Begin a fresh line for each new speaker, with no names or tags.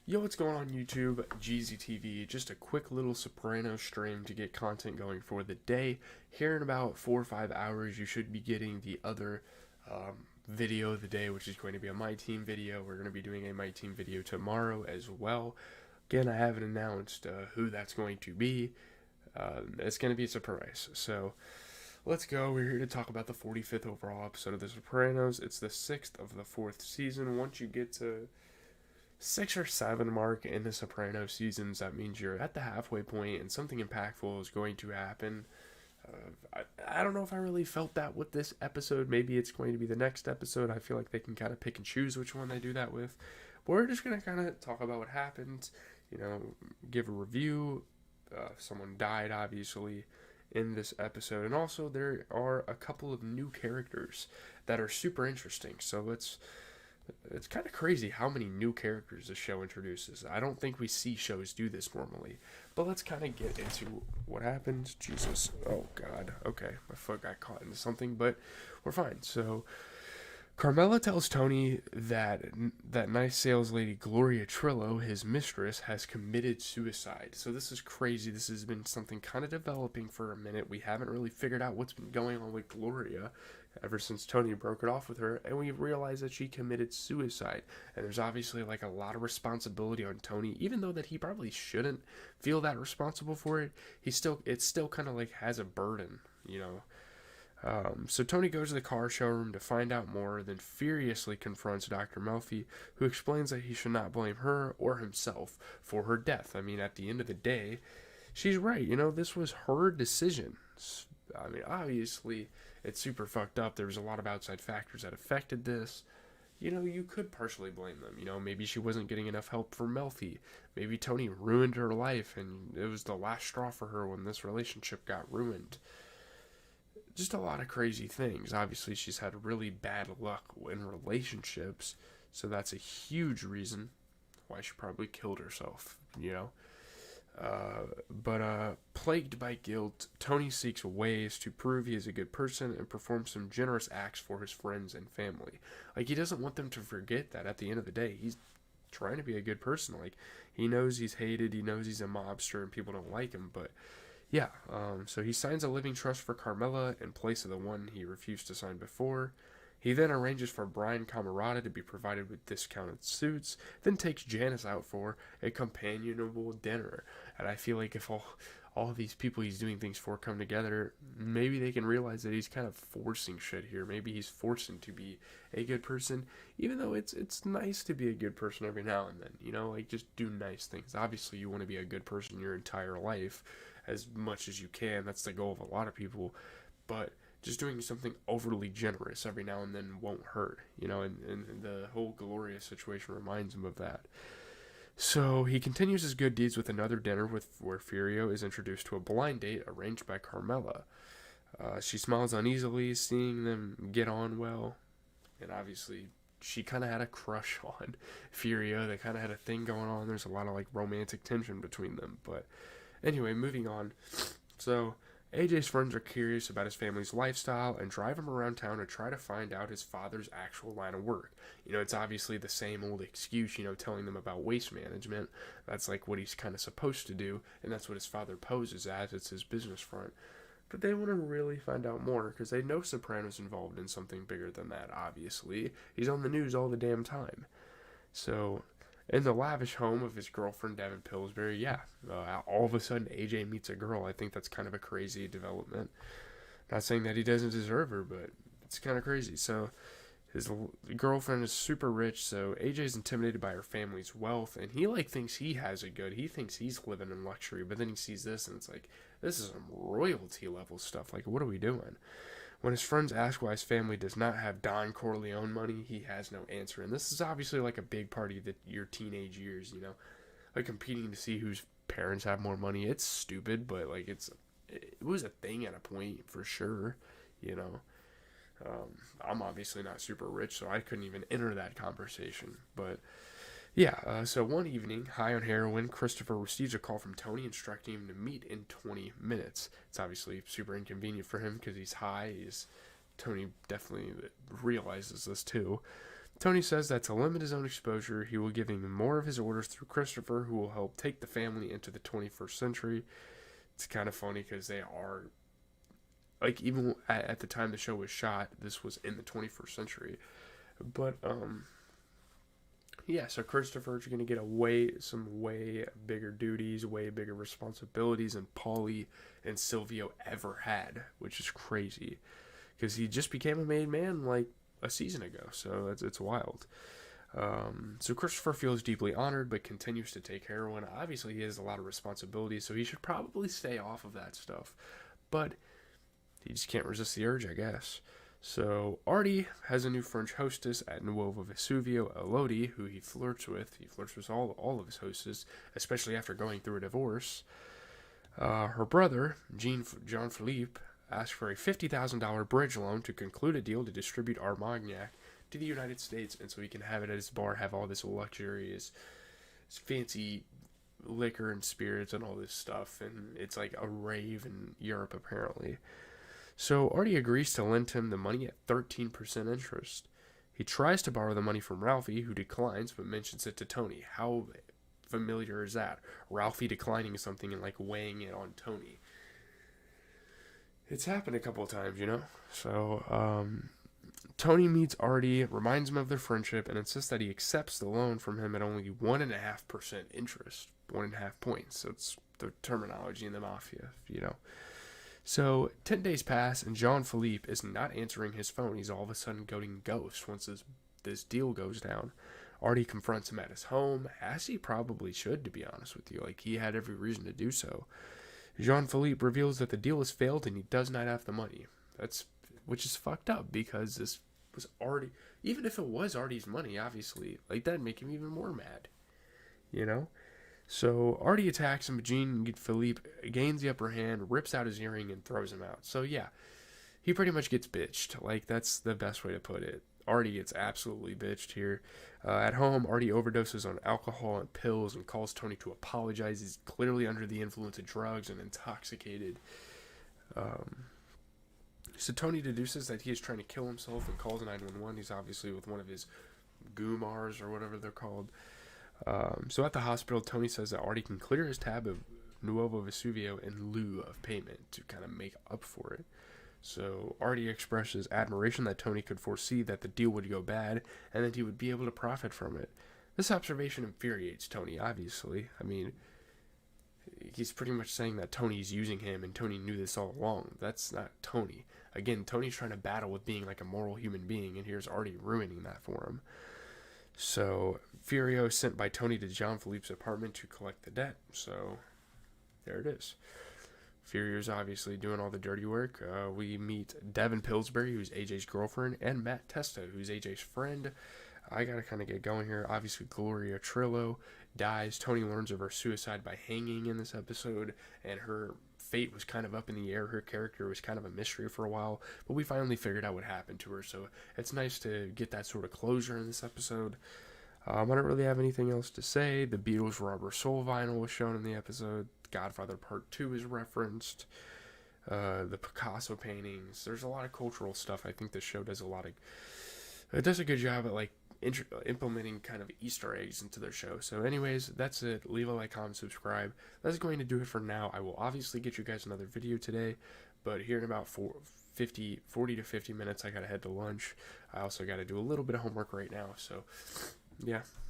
Yo, what's going on YouTube? GZTV, just a quick little Sopranos stream to get content going for the day. Here in about 4 or 5 hours, you should be getting the other video of the day, which is going to be a My Team video. We're going to be doing a My Team video tomorrow as well. Again, I haven't announced who that's going to be. It's going to be a surprise. So let's go. We're here to talk about the 45th overall episode of The Sopranos. It's the 6th of the 4th season. Once you get to 6 or 7 mark in the Sopranos seasons, that means you're at the halfway point and something impactful is going to happen. I don't know if I really felt that with this episode. Maybe it's going to be the next episode. I feel like they can kind of pick and choose which one they do that with. But we're just going to kind of talk about what happened, give a review. Someone died, obviously, in this episode. And also, there are a couple of new characters that are super interesting. So it's kind of crazy how many new characters this show introduces. I don't think we see shows do this normally. But let's kind of get into what happened. Jesus. Oh, God. Okay. My foot got caught into something, but we're fine. So, Carmela tells Tony that nice sales lady Gloria Trillo, his mistress, has committed suicide. So this is crazy. This has been something kind of developing for a minute. We haven't really figured out what's been going on with Gloria ever since Tony broke it off with her, and we realized that she committed suicide. And there's obviously like a lot of responsibility on Tony, even though that he probably shouldn't feel that responsible for it. It still kind of like has a burden, So Tony goes to the car showroom to find out more, then furiously confronts Dr. Melfi, who explains that he should not blame her or himself for her death. I mean, at the end of the day, she's right. This was her decision. I mean, obviously, it's super fucked up. There was a lot of outside factors that affected this. You could partially blame them. Maybe she wasn't getting enough help from Melfi. Maybe Tony ruined her life, and it was the last straw for her when this relationship got ruined. Just a lot of crazy things. Obviously, she's had really bad luck in relationships, so that's a huge reason why she probably killed herself, But plagued by guilt, Tony seeks ways to prove he is a good person and performs some generous acts for his friends and family. Like, he doesn't want them to forget that at the end of the day, he's trying to be a good person. Like, he knows he's hated, he knows he's a mobster and people don't like him, but yeah, so he signs a living trust for Carmela in place of the one he refused to sign before. He then arranges for Brian Camerata to be provided with discounted suits, then takes Janice out for a companionable dinner. And I feel like if all of these people he's doing things for come together, maybe they can realize that he's kind of forcing shit here. Maybe he's forcing to be a good person, even though it's nice to be a good person every now and then, like just do nice things. Obviously, you want to be a good person your entire life as much as you can. That's the goal of a lot of people, but just doing something overly generous every now and then won't hurt, and the whole Gloria situation reminds him of that. So he continues his good deeds with another dinner where Furio is introduced to a blind date arranged by Carmela. She smiles uneasily, seeing them get on well, and obviously she kind of had a crush on Furio. They kind of had a thing going on. There's a lot of like romantic tension between them, but anyway, moving on. So AJ's friends are curious about his family's lifestyle and drive him around town to try to find out his father's actual line of work. It's obviously the same old excuse, telling them about waste management. That's like what he's kind of supposed to do, and that's what his father poses as. It's his business front. But they want to really find out more because they know Soprano's involved in something bigger than that, obviously. He's on the news all the damn time. So in the lavish home of his girlfriend, Devin Pillsbury, all of a sudden AJ meets a girl. I think that's kind of a crazy development. Not saying that he doesn't deserve her, but it's kind of crazy. So his girlfriend is super rich, so AJ's intimidated by her family's wealth, and he thinks he has it good. He thinks he's living in luxury, but then he sees this, and it's like, this is some royalty level stuff. Like, what are we doing? When his friends ask why his family does not have Don Corleone money, he has no answer. And this is obviously like a big part of your teenage years, like competing to see whose parents have more money. It's stupid, but like it was a thing at a point for sure, I'm obviously not super rich, so I couldn't even enter that conversation. But so one evening, high on heroin, Christopher receives a call from Tony instructing him to meet in 20 minutes. It's obviously super inconvenient for him because he's high. Tony definitely realizes this too. Tony says that to limit his own exposure, he will give him more of his orders through Christopher, who will help take the family into the 21st century. It's kind of funny because they are, like, even at the time the show was shot, this was in the 21st century. But, yeah, so Christopher's going to get some way bigger duties, way bigger responsibilities than Paulie and Silvio ever had, which is crazy. Because he just became a made man, like, a season ago, so it's wild. So Christopher feels deeply honored, but continues to take heroin. Obviously, he has a lot of responsibilities, so he should probably stay off of that stuff. But he just can't resist the urge, I guess. So Artie has a new French hostess at Nuovo Vesuvio, Elodie, who he flirts with. He flirts with all of his hostesses, especially after going through a divorce. Her brother, John Philippe, asked for a $50,000 bridge loan to conclude a deal to distribute Armagnac to the United States, and so he can have it at his bar, have all this luxurious, fancy liquor and spirits and all this stuff, and it's like a rave in Europe, apparently. So Artie agrees to lend him the money at 13% interest. He tries to borrow the money from Ralphie, who declines, but mentions it to Tony. How familiar is that? Ralphie declining something and, like, weighing it on Tony. It's happened a couple of times, you know? So, Tony meets Artie, reminds him of their friendship, and insists that he accepts the loan from him at only 1.5% interest. 1.5 points. So it's the terminology in the mafia, you know? So, 10 days pass, and Jean Philippe is not answering his phone. He's all of a sudden going ghost once this deal goes down. Artie confronts him at his home, as he probably should, to be honest with you. Like, he had every reason to do so. Jean-Philippe reveals that the deal has failed and he does not have the money. Which is fucked up, because this was Artie. Even if it was Artie's money, obviously, like, that'd make him even more mad. You know? So Artie attacks him, but Jean-Philippe gains the upper hand, rips out his earring, and throws him out. So yeah, he pretty much gets bitched. Like, that's the best way to put it. Artie gets absolutely bitched here. At home, Artie overdoses on alcohol and pills and calls Tony to apologize. He's clearly under the influence of drugs and intoxicated. So Tony deduces that he is trying to kill himself and calls 911. He's obviously with one of his Gumars or whatever they're called. So at the hospital, Tony says that Artie can clear his tab of Nuovo Vesuvio in lieu of payment to kind of make up for it. So Artie expresses admiration that Tony could foresee that the deal would go bad and that he would be able to profit from it. This observation infuriates Tony, obviously. I mean, he's pretty much saying that Tony's using him and Tony knew this all along. That's not Tony. Again, Tony's trying to battle with being like a moral human being, and here's Artie ruining that for him. So Furio is sent by Tony to Jean Philippe's apartment to collect the debt. So there it is. Furier's obviously doing all the dirty work. We meet Devin Pillsbury, who's AJ's girlfriend, and Matt Testa, who's AJ's friend. I gotta kind of get going here. Obviously, Gloria Trillo dies. Tony learns of her suicide by hanging in this episode, and her fate was kind of up in the air. Her character was kind of a mystery for a while, but we finally figured out what happened to her, so it's nice to get that sort of closure in this episode. I don't really have anything else to say. The Beatles' Rubber Soul vinyl was shown in the episode. Godfather Part 2 is referenced. The Picasso paintings. There's a lot of cultural stuff. I think this show does it does a good job at, like, implementing kind of Easter eggs into their show. So anyways, that's it. Leave a like, comment, subscribe. That's going to do it for now. I will obviously get you guys another video today, but here in about 40 to 50 minutes, I gotta head to lunch. I also gotta do a little bit of homework right now. So yeah.